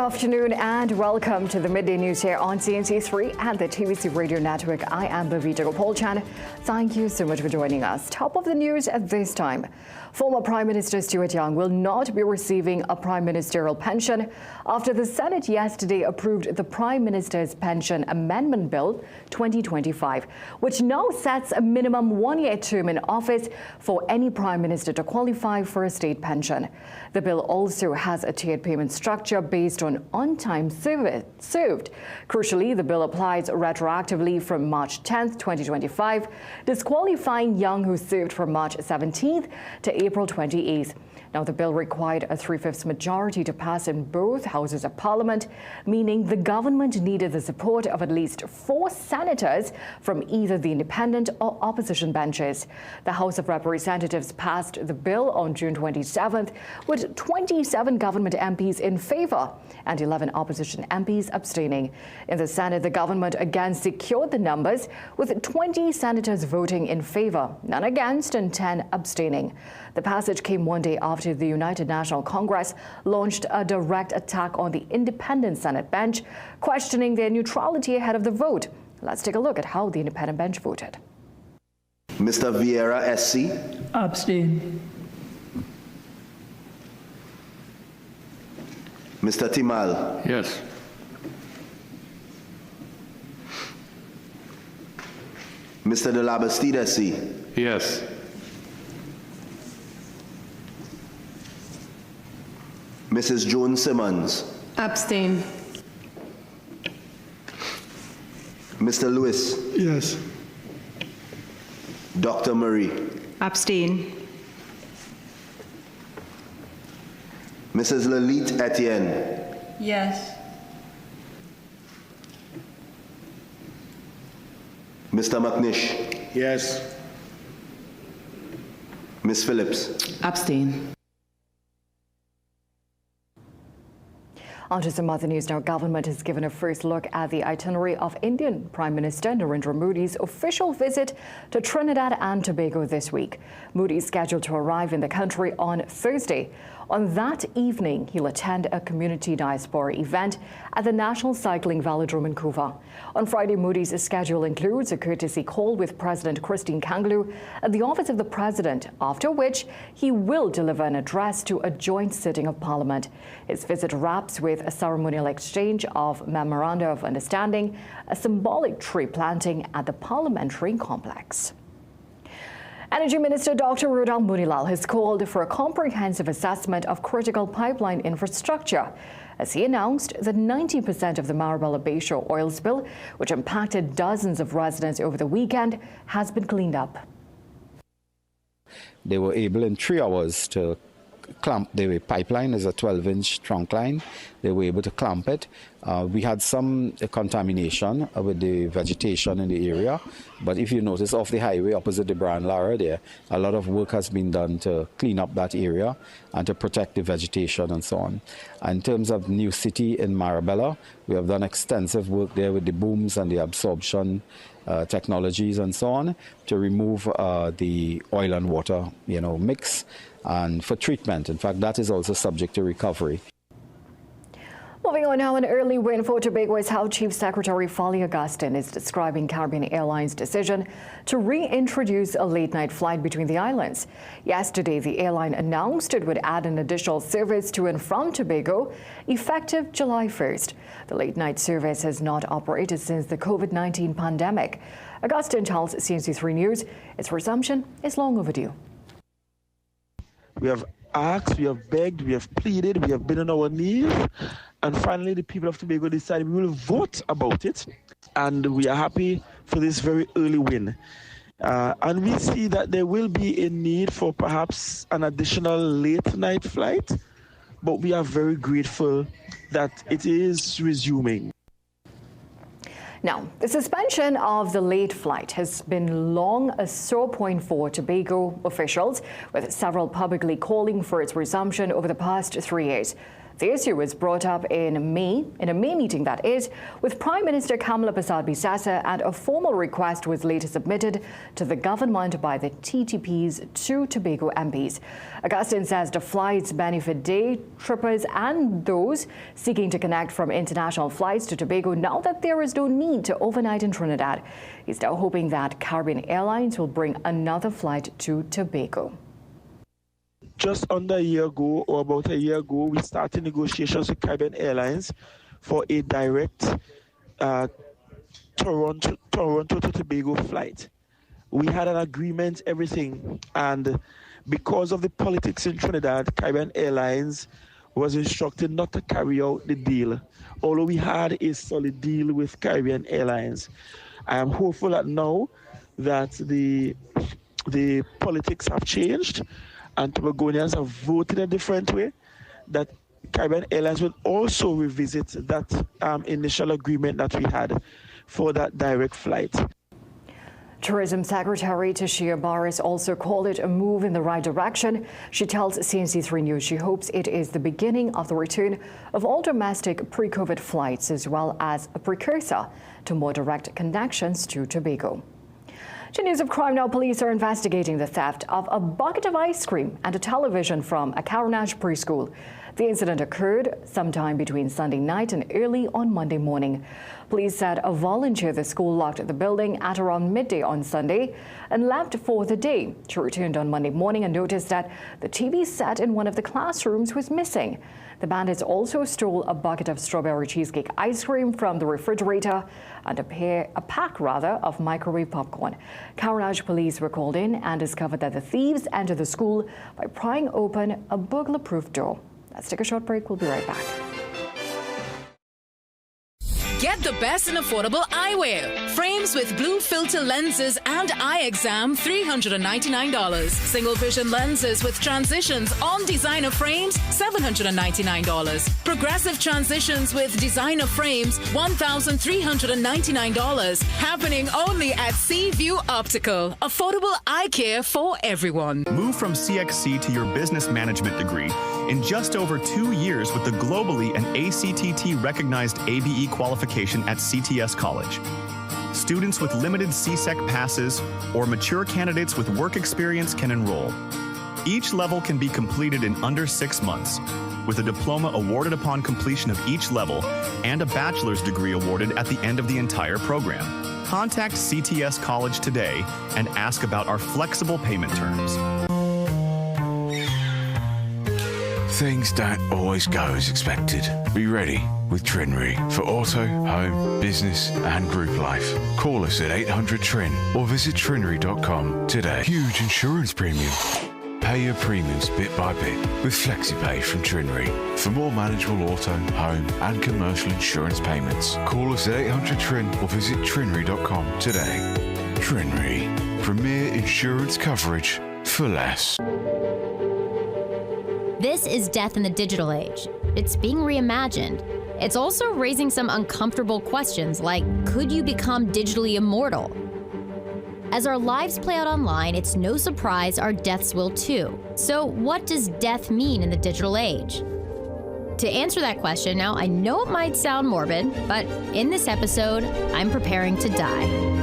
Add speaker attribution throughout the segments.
Speaker 1: afternoon and welcome to the Midday News here on CNC3 and the TVC Radio Network. I am Bhavita Gopalchan. Thank you so much for joining us. Top of the news at this time. Former Prime Minister Stuart Young will not be receiving a prime ministerial pension after the Senate yesterday approved the Prime Minister's Pension Amendment Bill 2025, which now sets a minimum one-year term in office for any Prime Minister to qualify for a state pension. The bill also has a tiered payment structure based on time served. Crucially, the bill applies retroactively from March 10th, 2025, disqualifying Young, who served from March 17th to April 28th. Now, the bill required a 3/5 majority to pass in both houses of parliament, meaning the government needed the support of at least 4 senators from either the independent or opposition benches. The House of Representatives passed the bill on June 27th, with 27 government MPs in favor and 11 opposition MPs abstaining. In the Senate, the government again secured the numbers, with 20 senators voting in favor, none against, and 10 abstaining. The passage came one day after the United National Congress launched a direct attack on the independent Senate bench, questioning their neutrality ahead of the vote. Let's take a look at how the independent bench voted.
Speaker 2: Mr. Vieira, SC.
Speaker 3: Abstain.
Speaker 2: Mr. Timal.
Speaker 4: Yes.
Speaker 2: Mr. De La Bastide, SC.
Speaker 4: Yes.
Speaker 2: Mrs. Jones-Simmons.
Speaker 5: Abstain.
Speaker 2: Mr. Lewis.
Speaker 3: Yes.
Speaker 2: Dr. Marie.
Speaker 5: Abstain.
Speaker 2: Mrs. Lalit Etienne.
Speaker 5: Yes.
Speaker 2: Mr. McNish.
Speaker 4: Yes.
Speaker 2: Ms. Phillips.
Speaker 5: Abstain.
Speaker 1: On to some other news now. Government has given a first look at the itinerary of Indian Prime Minister Narendra Modi's official visit to Trinidad and Tobago this week. Modi is scheduled to arrive in the country on Thursday. On that evening, he'll attend a community diaspora event at the National Cycling Velodrome in Couva. On Friday, Modi's schedule includes a courtesy call with President Christine Kanglu at the office of the President, after which he will deliver an address to a joint sitting of Parliament. His visit wraps with a ceremonial exchange of memoranda of understanding, a symbolic tree planting at the parliamentary complex. Energy Minister Dr. Rodal Munilal has called for a comprehensive assessment of critical pipeline infrastructure, as he announced that 90% of the Marabella Bayshore oil spill, which impacted dozens of residents over the weekend, has been cleaned up.
Speaker 6: They were able in 3 hours to clamp the pipeline. Is a 12-inch trunk line. They were able to clamp it. We had some contamination with the vegetation in the area, but if you notice off the highway opposite the Brand Lara there, a lot of work has been done to clean up that area and to protect the vegetation and so on. And in terms of New City in Marabella, we have done extensive work there with the booms and the absorption technologies and so on to remove the oil and water mix, and for treatment. In fact, that is also subject to recovery.
Speaker 1: Moving on now, an early win for Tobago is how Chief Secretary Folly Augustine is describing Caribbean Airlines' decision to reintroduce a late-night flight between the islands. Yesterday, the airline announced it would add an additional service to and from Tobago effective July 1st. The late-night service has not operated since the COVID-19 pandemic. Augustine tells CNC3 News its resumption is long overdue.
Speaker 7: We have asked, we have begged, we have pleaded, we have been on our knees, and finally the people of Tobago decided we will vote about it, and we are happy for this very early win. And we see that there will be a need for perhaps an additional late night flight, but we are very grateful that it is resuming.
Speaker 1: Now, the suspension of the late flight has been long a sore point for Tobago officials, with several publicly calling for its resumption over the past 3 years. The issue was brought up in a May meeting, that is, with Prime Minister Kamala Persad-Bissessar, and a formal request was later submitted to the government by the TTP's two Tobago MPs. Augustine says the flights benefit day trippers and those seeking to connect from international flights to Tobago now that there is no need to overnight in Trinidad. He's now hoping that Caribbean Airlines will bring another flight to Tobago.
Speaker 7: Just under a year ago, or about a year ago, we started negotiations with Caribbean Airlines for a direct Toronto to Tobago flight. We had an agreement, everything, and because of the politics in Trinidad, Caribbean Airlines was instructed not to carry out the deal, although we had a solid deal with Caribbean Airlines. I am hopeful that now that the politics have changed and Tobagonians have voted a different way, that Caribbean Airlines will also revisit that initial agreement that we had for that direct flight.
Speaker 1: Tourism Secretary Tashia Barris also called it a move in the right direction. She tells CNC3 News she hopes it is the beginning of the return of all domestic pre-COVID flights, as well as a precursor to more direct connections to Tobago. To news of crime now, police are investigating the theft of a bucket of ice cream and a television from a Caranage preschool. The incident occurred sometime between Sunday night and early on Monday morning. Police said a volunteer at the school locked the building at around midday on Sunday and left for the day. She returned on Monday morning and noticed that the TV set in one of the classrooms was missing. The bandits also stole a bucket of strawberry cheesecake ice cream from the refrigerator and a pack of microwave popcorn. Caranage police were called in and discovered that the thieves entered the school by prying open a burglar-proof door. Let's take a short break. We'll be right back.
Speaker 3: Get the best in affordable eyewear. Frames with blue filter lenses and eye exam, $399. Single vision lenses with transitions on designer frames, $799. Progressive transitions with designer frames, $1,399. Happening only at Seaview Optical. Affordable eye care for everyone.
Speaker 4: Move from CXC to your business management degree in just over 2 years with the globally and ACTT recognized ABE qualification at CTS College. Students with limited CSEC passes or mature candidates with work experience can enroll. Each level can be completed in under 6 months, with a diploma awarded upon completion of each level and a bachelor's degree awarded at the end of the entire program. Contact CTS College today and ask about our flexible payment terms.
Speaker 8: Things don't always go as expected. Be ready with Trinry for auto, home, business and group life. Call us at 800-TRIN or visit trinry.com today. Huge insurance premium. Pay your premiums bit by bit with FlexiPay from Trinry. For more manageable auto, home and commercial insurance payments, call us at 800-TRIN or visit trinry.com today. Trinry. Premier insurance coverage for less.
Speaker 9: This is death in the digital age. It's being reimagined. It's also raising some uncomfortable questions like, could you become digitally immortal? As our lives play out online, it's no surprise our deaths will too. So what does death mean in the digital age? To answer that question, now I know it might sound morbid, but in this episode, I'm preparing to die.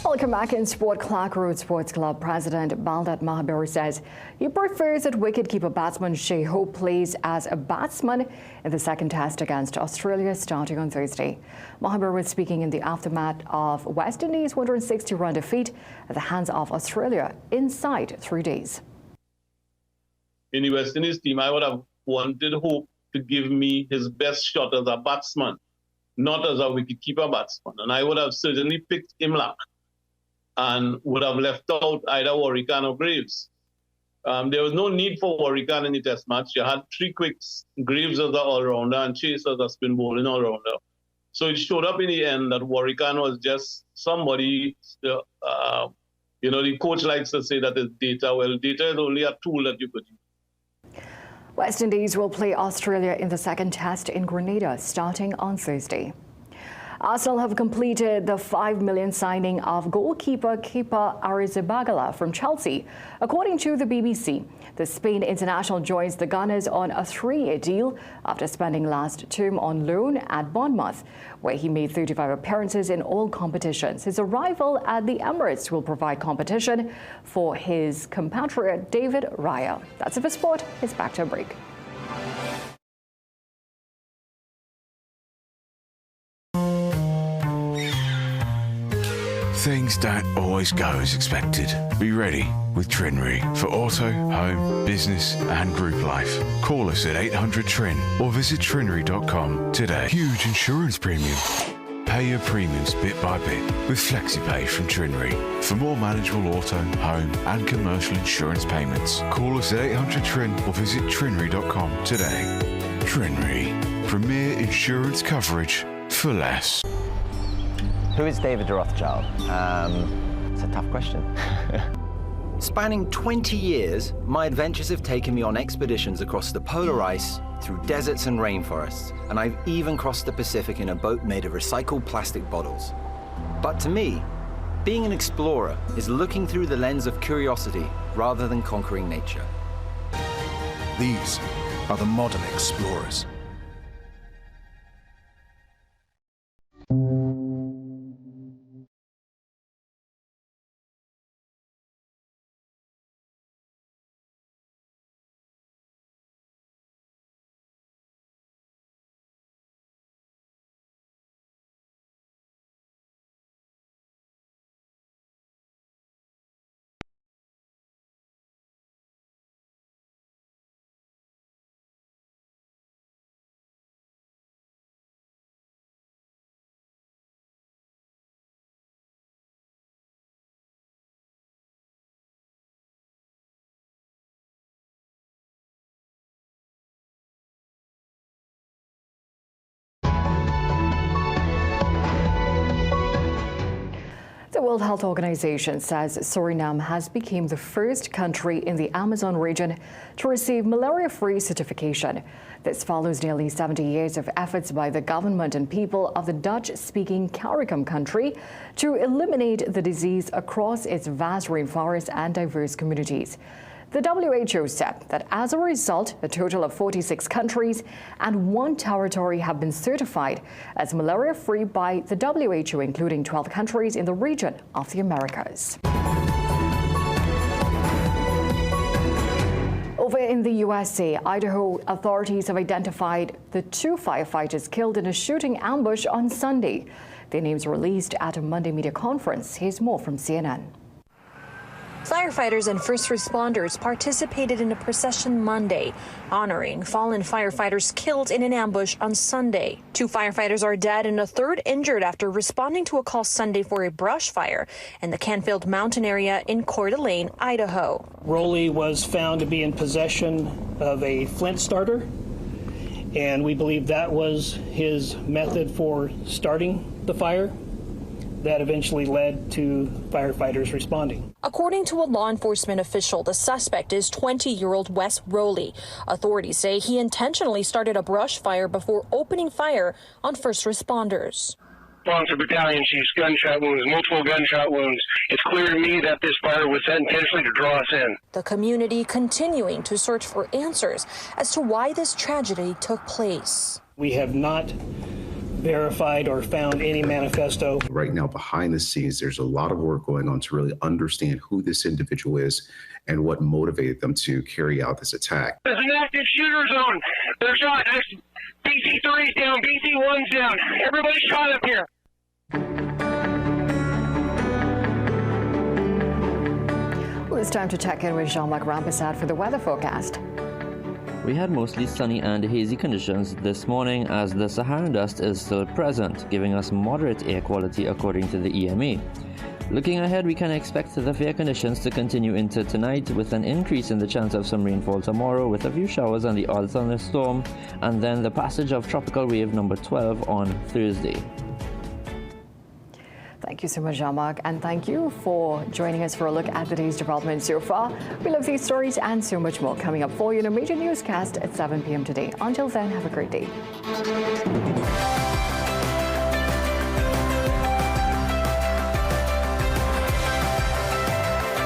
Speaker 1: Welcome back in sport. Clark Road Sports Club President Baldat Mahabir says he prefers that wicketkeeper batsman Shai Hope plays as a batsman in the second test against Australia starting on Thursday. Mahabir was speaking in the aftermath of West Indies' 160-run defeat at the hands of Australia inside 3 days.
Speaker 10: In the West Indies team, I would have wanted Hope to give me his best shot as a batsman, not as a wicketkeeper batsman. And I would have certainly picked Imlach and would have left out either Warrican or Graves. There was no need for Warrican in the test match. You had 3 quicks, Graves as an all-rounder and Chase as a spin bowling all-rounder. So it showed up in the end that Warrican was just somebody, the coach likes to say that it's data. Well, data is only a tool that you could use.
Speaker 1: West Indies will play Australia in the second test in Grenada starting on Thursday. Arsenal have completed the $5 million signing of goalkeeper Kepa Arrizabalaga from Chelsea. According to the BBC, the Spain international joins the Gunners on a 3-year deal after spending last term on loan at Bournemouth, where he made 35 appearances in all competitions. His arrival at the Emirates will provide competition for his compatriot David Raya. That's it for sport. It's back to a break.
Speaker 8: Things don't always go as expected. Be ready with Trinry for auto, home, business and group life. Call us at 800 TRIN or visit trinry.com today. Huge insurance premium. Pay your premiums bit by bit with FlexiPay from Trinry. For more manageable auto, home and commercial insurance payments, call us at 800 TRIN or visit trinry.com today. Trinry. Premier insurance coverage for less.
Speaker 11: Who is David Rothschild? It's a tough question.
Speaker 12: Spanning 20 years, my adventures have taken me on expeditions across the polar ice, through deserts and rainforests, and I've even crossed the Pacific in a boat made of recycled plastic bottles. But to me, being an explorer is looking through the lens of curiosity rather than conquering nature.
Speaker 13: These are the modern explorers.
Speaker 1: The World Health Organization says Suriname has become the first country in the Amazon region to receive malaria-free certification. This follows nearly 70 years of efforts by the government and people of the Dutch-speaking CARICOM country to eliminate the disease across its vast rainforests and diverse communities. The WHO said that as a result, a total of 46 countries and 1 territory have been certified as malaria-free by the WHO, including 12 countries in the region of the Americas. Over in the USA, Idaho authorities have identified the 2 firefighters killed in a shooting ambush on Sunday. Their names were released at a Monday media conference. Here's more from CNN.
Speaker 14: Firefighters and first responders participated in a procession Monday, honoring fallen firefighters killed in an ambush on Sunday. 2 firefighters are dead and a 3rd injured after responding to a call Sunday for a brush fire in the Canfield Mountain area in Coeur d'Alene, Idaho.
Speaker 15: Rowley was found to be in possession of a flint starter, and we believe that was his method for starting the fire. That eventually led to firefighters responding.
Speaker 14: According to a law enforcement official, the suspect is 20-year-old Wes Rowley. Authorities say he intentionally started a brush fire before opening fire on first responders.
Speaker 16: Sponsor battalion chiefs, gunshot wounds, multiple gunshot wounds. It's clear to me that this fire was set intentionally to draw us in.
Speaker 14: The community continuing to search for answers as to why this tragedy took place.
Speaker 15: We have not verified or found any manifesto.
Speaker 17: Right now, behind the scenes, there's a lot of work going on to really understand who this individual is and what motivated them to carry out this attack.
Speaker 16: There's an active shooter zone. They're shot. BC3's down, BC1's down. Everybody's shot up here.
Speaker 1: Well, it's time to check in with Jean-Marc Rampersad for the weather forecast.
Speaker 18: We had mostly sunny and hazy conditions this morning as the Saharan dust is still present, giving us moderate air quality according to the EMA. Looking ahead, we can expect the fair conditions to continue into tonight with an increase in the chance of some rainfall tomorrow with a few showers and the odd thunderstorm, and then the passage of tropical wave number 12 on Thursday.
Speaker 1: Thank you so much, Jean-Marc, and thank you for joining us for a look at the day's developments so far. We love these stories and so much more coming up for you in a Midday Newscast at 7 p.m. today. Until then, have a great day.